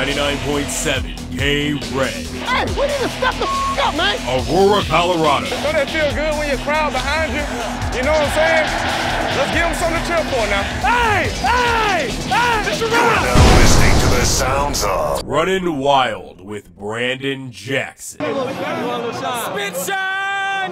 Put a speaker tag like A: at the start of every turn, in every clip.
A: 99.7 KRED.
B: Hey, we need to step the up, man.
A: Aurora, Colorado.
C: Don't that feel good when your crowd behind you? You know what I'm saying? Let's give them something to cheer for now. Hey! Hey! Hey! It's
D: You're now listening to the sounds of
A: Running Wild with Brandon Jackson.
C: Spit shine!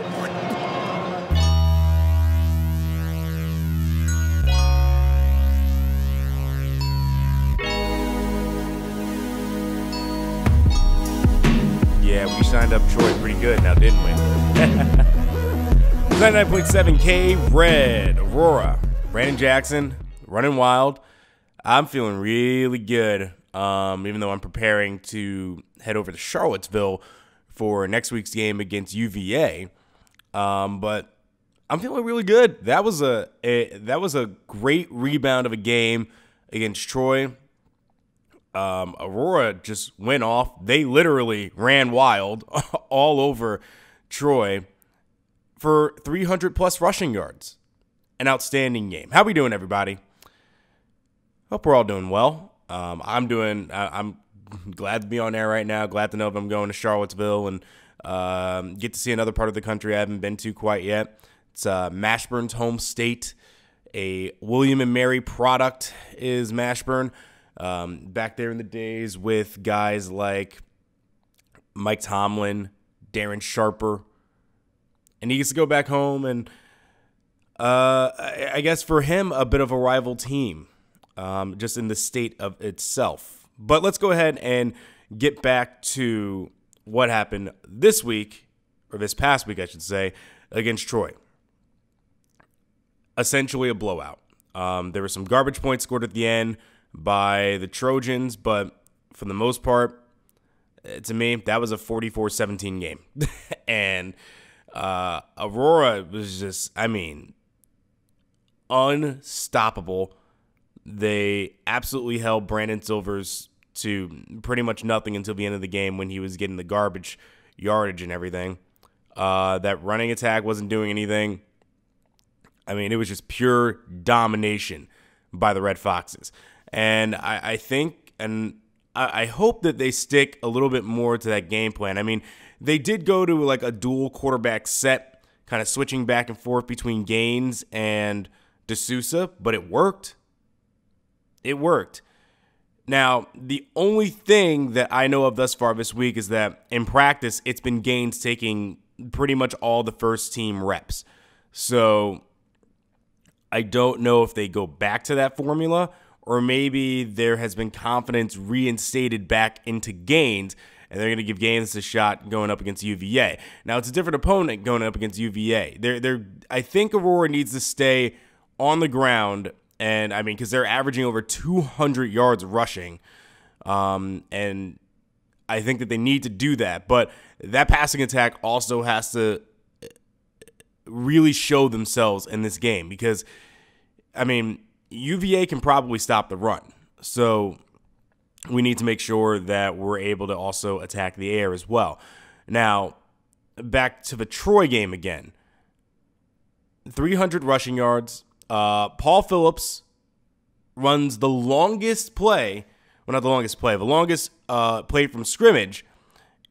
A: Yeah, we signed up Troy pretty good now, didn't we? 99.7 KRED, Aurora, Brandon Jackson, Running Wild. I'm feeling really good, even though I'm preparing to head over to Charlottesville for next week's game against UVA. But I'm feeling really good. That was a great rebound of a game against Troy. Aurora just went off. They literally ran wild all over Troy for 300-plus rushing yards. An outstanding game. How we doing, everybody? Hope we're all doing well. I'm glad to be on air right now. Glad to know if I'm going to Charlottesville and get to see another part of the country I haven't been to quite yet. It's Mashburn's home state. A William and Mary product is Mashburn. Back there in the days with guys like Mike Tomlin, Darren Sharper, and he gets to go back home and I guess for him a bit of a rival team, just in the state of itself. But let's go ahead and get back to what happened this week, or this past week I should say, against Troy. Essentially a blowout. There were some garbage points scored at the end by the Trojans, but for the most part, to me, that was a 44-17 game. And Aurora was just, unstoppable. They absolutely held Brandon Silvers to pretty much nothing until the end of the game when he was getting the garbage yardage and everything. That running attack wasn't doing anything. It was just pure domination by the Red Foxes. And I think, and I hope that they stick a little bit more to that game plan. They did go to like a dual quarterback set, kind of switching back and forth between Gaines and D'Souza, but it worked. It worked. Now, the only thing that I know of thus far this week is that in practice, it's been Gaines taking pretty much all the first team reps. So I don't know if they go back to that formula, or maybe there has been confidence reinstated back into Gaines, and they're going to give Gaines a shot going up against UVA. Now, it's a different opponent going up against UVA. I think Aurora needs to stay on the ground, and because they're averaging over 200 yards rushing, and I think that they need to do that. But that passing attack also has to really show themselves in this game because, UVA can probably stop the run. So we need to make sure that we're able to also attack the air as well. Now, back to the Troy game again. 300 rushing yards. Paul Phillips runs the longest play. Well, not the longest play. The longest play from scrimmage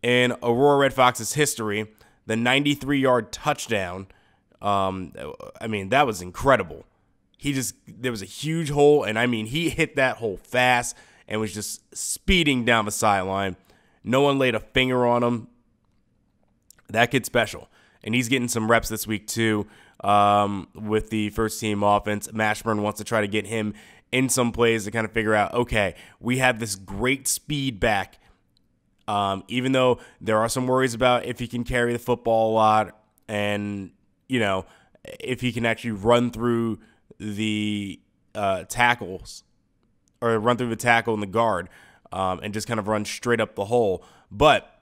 A: in Aurora Red Fox's history. The 93-yard touchdown. That was incredible. There was a huge hole, and he hit that hole fast and was just speeding down the sideline. No one laid a finger on him. That kid's special, and he's getting some reps this week too with the first team offense. Mashburn wants to try to get him in some plays to kind of figure out, okay, we have this great speed back, even though there are some worries about if he can carry the football a lot and, if he can actually run through the tackles or run through the tackle and the guard and just kind of run straight up the hole. But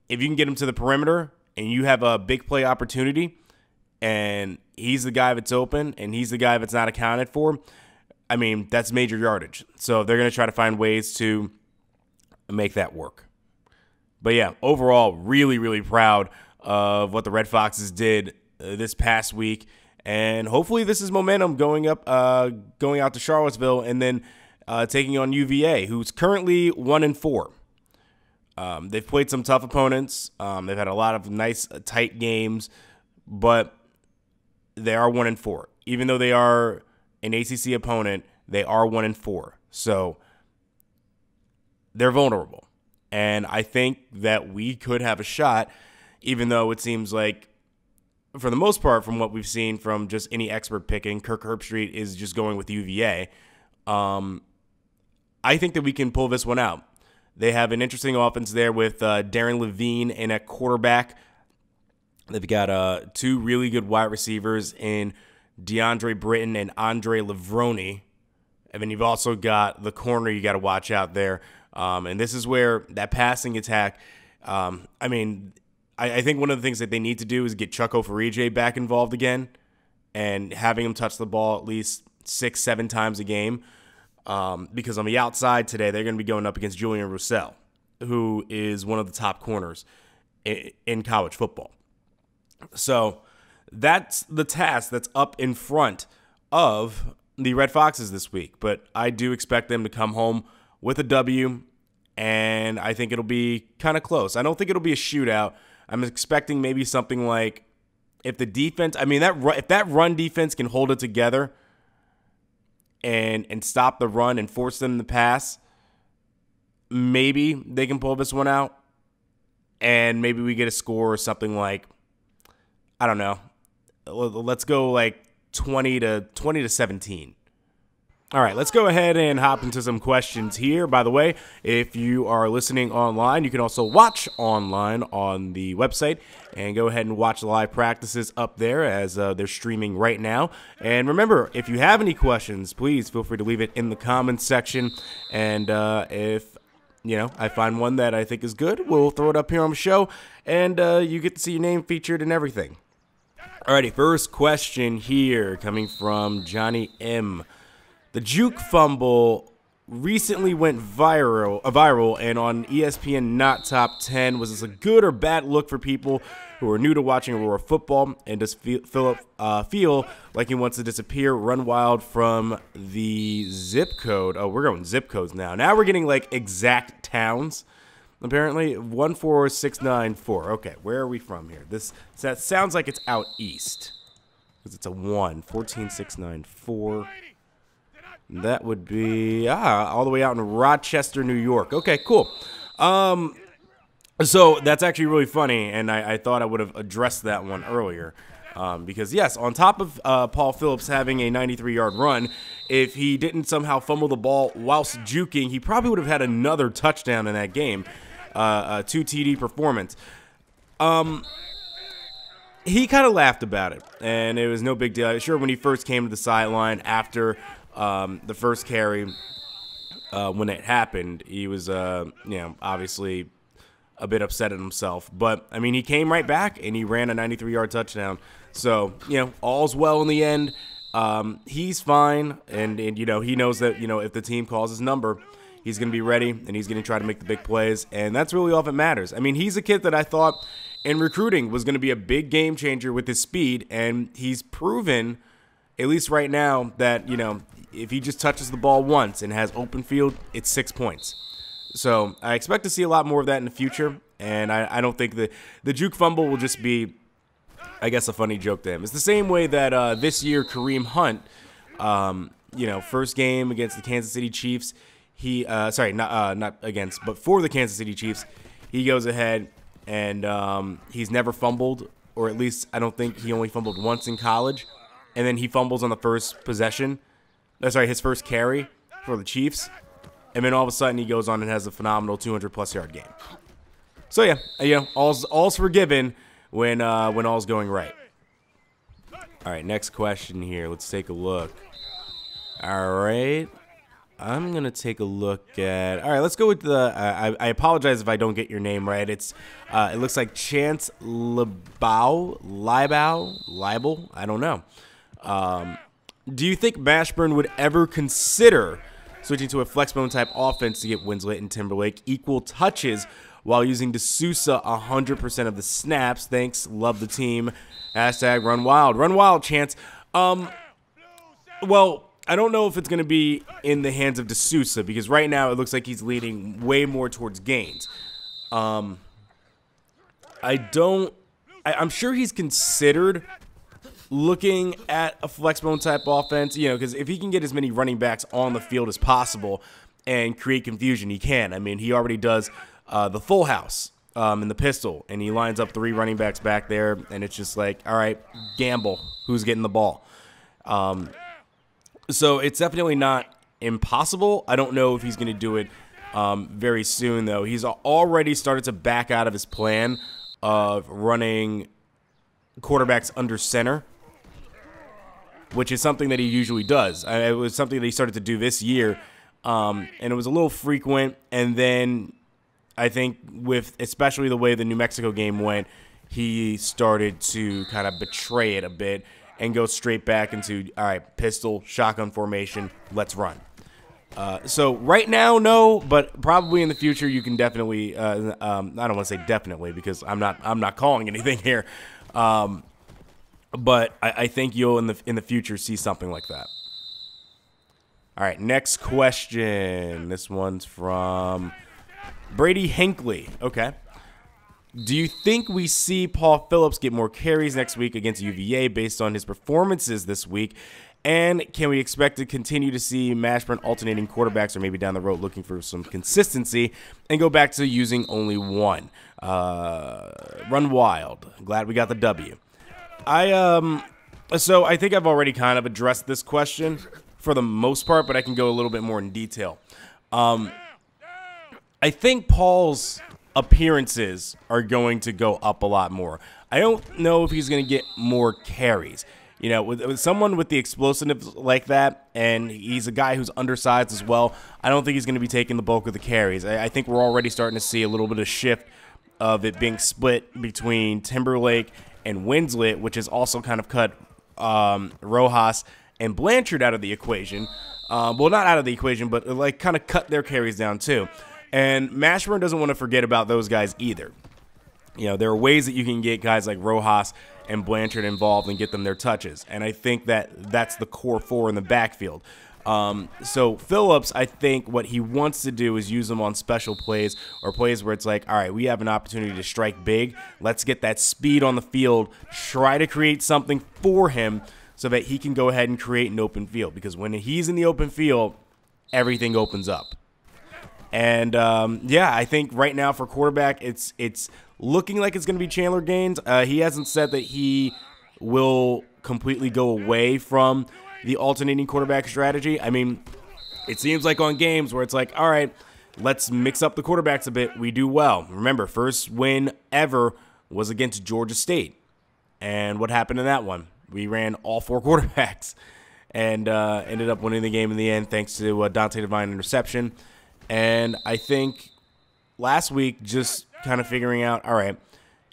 A: if you can get him to the perimeter and you have a big play opportunity and he's the guy that's open and he's the guy that's not accounted for, that's major yardage. So they're going to try to find ways to make that work. But yeah, overall, really, really proud of what the Red Foxes did this past week. And hopefully this is momentum going out to Charlottesville. And then taking on UVA, who's currently 1-4. They've played some tough opponents. They've had a lot of nice, tight games, but they are 1-4. Even though they are an ACC opponent, they are 1-4. So they're vulnerable. And I think that we could have a shot, even though it seems like, for the most part, from what we've seen from just any expert picking, Kirk Herbstreit is just going with UVA. I think that we can pull this one out. They have an interesting offense there with Darren Levine in at quarterback. They've got two really good wide receivers in DeAndre Britton and Andre Levrone. And then you've also got the corner you got to watch out there. And this is where that passing attack, I think one of the things that they need to do is get Chuck Oferije back involved again and having him touch the ball at least 6-7 times a game. Because on the outside today, they're going to be going up against Julian Roussel, who is one of the top corners in college football. So that's the task that's up in front of the Red Foxes this week. But I do expect them to come home with a W, and I think it'll be kind of close. I don't think it'll be a shootout. I'm expecting maybe something like, if the defense, if that run defense can hold it together and stop the run and force them to pass, maybe they can pull this one out, and maybe we get a score or something like, I don't know, let's go like 20 to 17. All right, let's go ahead and hop into some questions here. By the way, if you are listening online, you can also watch online on the website and go ahead and watch the live practices up there as they're streaming right now. And remember, if you have any questions, please feel free to leave it in the comments section. And if I find one that I think is good, we'll throw it up here on the show, and you get to see your name featured and everything. Alrighty, first question here coming from Johnny M. The juke fumble recently went viral and on ESPN Not Top 10. Was this a good or bad look for people who are new to watching Aurora football? And does Phillips feel like he wants to disappear, run wild from the zip code? Oh, we're going zip codes now. Now we're getting like exact towns. Apparently 14694. Okay, where are we from here? That sounds like it's out east because it's a 14694. That would be all the way out in Rochester, New York. Okay, cool. So that's actually really funny, and I thought I would have addressed that one earlier. Because, yes, on top of Paul Phillips having a 93-yard run, if he didn't somehow fumble the ball whilst juking, he probably would have had another touchdown in that game. 2 TD performance. He kind of laughed about it, and it was no big deal. Sure, when he first came to the sideline after the first carry, when it happened, he was, obviously a bit upset at himself. But, he came right back, and he ran a 93-yard touchdown. So, all's well in the end. He's fine, and he knows that, if the team calls his number, he's going to be ready, and he's going to try to make the big plays, and that's really all that matters. He's a kid that I thought in recruiting was going to be a big game changer with his speed, and he's proven, at least right now, that, if he just touches the ball once and has open field, it's 6 points. So I expect to see a lot more of that in the future, and I don't think the juke fumble will just be, I guess, a funny joke to him. It's the same way that this year Kareem Hunt, first game against the Kansas City Chiefs, not against, but for the Kansas City Chiefs, he goes ahead and he's never fumbled, or at least I don't think he only fumbled once in college, and then he fumbles on the first possession. His first carry for the Chiefs, and then all of a sudden he goes on and has a phenomenal 200-plus yard game. So yeah, all's forgiven when all's going right. All right, next question here. Let's take a look. All right. I'm going to take a look at... All right, let's go with the... I apologize if I don't get your name right. It looks like Chance Libel? I don't know. Do you think Mashburn would ever consider switching to a flexbone type offense to get Winslet and Timberlake equal touches while using D'Souza 100% of the snaps? Thanks. Love the team. #RunWild. Run wild, Chance. Well, I don't know if it's going to be in the hands of D'Souza, because right now it looks like he's leaning way more towards Gaines. I'm sure he's considered looking at a flexbone type offense, because if he can get as many running backs on the field as possible and create confusion, he can. I mean, he already does the full house in the pistol, and he lines up 3 running backs back there, and it's just like, all right, gamble who's getting the ball. So it's definitely not impossible. I don't know if he's going to do it very soon, though. He's already started to back out of his plan of running quarterbacks under center, which is something that he usually does. It was something that he started to do this year, and it was a little frequent. And then I think with especially the way the New Mexico game went, he started to kind of betray it a bit and go straight back into, all right, pistol, shotgun formation, let's run. So right now, no, but probably in the future you can definitely. I don't want to say definitely because I'm not calling anything here, but I think you'll in the future see something like that. All right, next question. This one's from Brady Hinckley. Okay. Do you think we see Paul Phillips get more carries next week against UVA based on his performances this week? And can we expect to continue to see Mashburn alternating quarterbacks or maybe down the road looking for some consistency and go back to using only one? Run wild. Glad we got the W. So I think I've already kind of addressed this question for the most part, but I can go a little bit more in detail. I think Paul's appearances are going to go up a lot more. I don't know if he's going to get more carries. With someone with the explosiveness like that, and he's a guy who's undersized as well, I don't think he's going to be taking the bulk of the carries. I think we're already starting to see a little bit of shift of it being split between Timberlake and Winslet, which has also kind of cut Rojas and Blanchard out of the equation. Well, not out of the equation, but like kind of cut their carries down too. And Mashburn doesn't want to forget about those guys either. There are ways that you can get guys like Rojas and Blanchard involved and get them their touches. And I think that's the core 4 in the backfield. So Phillips, I think what he wants to do is use them on special plays or plays where it's like, all right, we have an opportunity to strike big. Let's get that speed on the field, try to create something for him so that he can go ahead and create an open field. Because when he's in the open field, everything opens up. And, I think right now for quarterback, it's looking like it's going to be Chandler Gaines. He hasn't said that he will completely go away from the alternating quarterback strategy. I mean, it seems like on games where it's like, all right, let's mix up the quarterbacks a bit. We do well. Remember, first win ever was against Georgia State. And what happened in that one? We ran all 4 quarterbacks and ended up winning the game in the end thanks to Dante Devine interception. And I think last week just kind of figuring out, all right,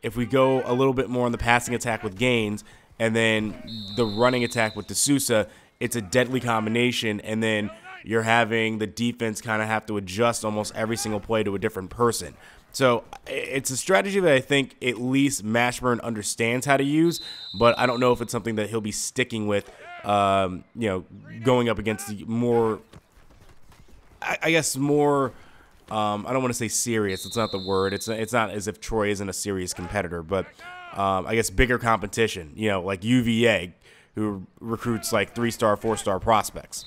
A: if we go a little bit more on the passing attack with Gaines and then the running attack with D'Souza, it's a deadly combination. And then you're having the defense kind of have to adjust almost every single play to a different person. So it's a strategy that I think at least Mashburn understands how to use, but I don't know if it's something that he'll be sticking with, going up against the more – I guess more, I don't want to say serious. It's not the word. It's not as if Troy isn't a serious competitor, but I guess bigger competition, like UVA, who recruits like 3-star, 4-star prospects.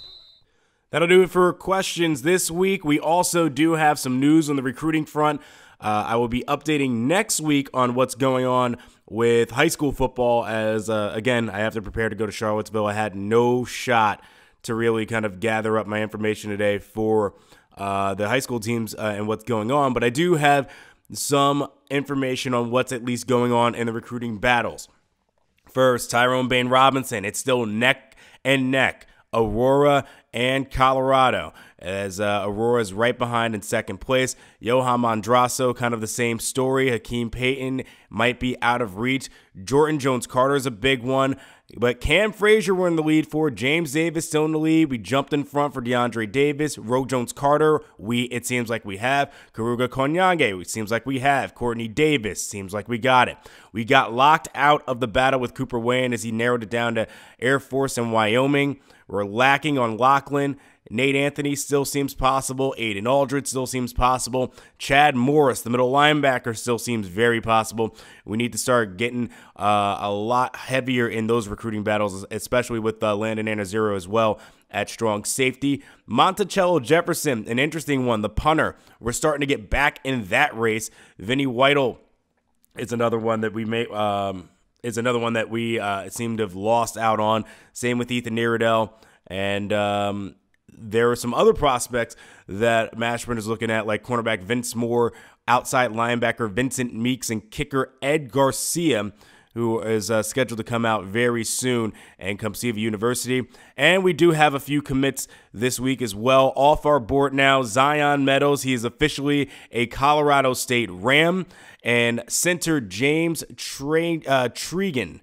A: That'll do it for questions this week. We also do have some news on the recruiting front. I will be updating next week on what's going on with high school football as, again, I have to prepare to go to Charlottesville. I had no shot to really kind of gather up my information today for the high school teams and what's going on. But I do have some information on what's at least going on in the recruiting battles. First, Tyrone Bain Robinson. It's still neck and neck. Aurora and Colorado, as Aurora is right behind in second place. Johan Mondrasso, kind of the same story. Hakeem Payton might be out of reach. Jordan Jones-Carter is a big one. But Cam Frazier we're in the lead for. James Davis still in the lead. We jumped in front for DeAndre Davis. Roe Jones-Carter, it seems like we have. Karuga Konyange, it seems like we have. Courtney Davis, seems like we got it. We got locked out of the battle with Cooper Wayne as he narrowed it down to Air Force and Wyoming. We're lacking on Lachlan. Nate Anthony still seems possible. Aiden Aldridge still seems possible. Chad Morris, the middle linebacker, still seems very possible. We need to start getting a lot heavier in those recruiting battles, especially with Landon Anazero as well at strong safety. Monticello Jefferson, an interesting one, the punter. We're starting to get back in that race. Vinny Whittle is another one that we may seem to have lost out on. Same with Ethan Niradell. And there are some other prospects that Mashburn is looking at, like cornerback Vince Moore, outside linebacker Vincent Meeks, and kicker Ed Garcia, who is scheduled to come out very soon and come see University. And we do have a few commits this week as well. Off our board now, Zion Meadows. He is officially a Colorado State Ram. And center James Tregan,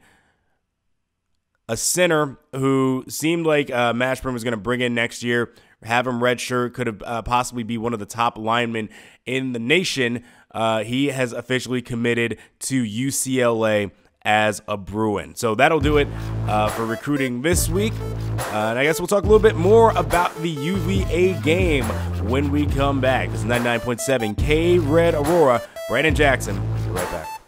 A: a center who seemed like Mashburn was going to bring in next year, have him redshirt, could have possibly be one of the top linemen in the nation. He has officially committed to UCLA as a Bruin. So that'll do it for recruiting this week. And I guess we'll talk a little bit more about the UVA game when we come back. This is 99.7 KRED Aurora. Brandon Jackson. Be right back.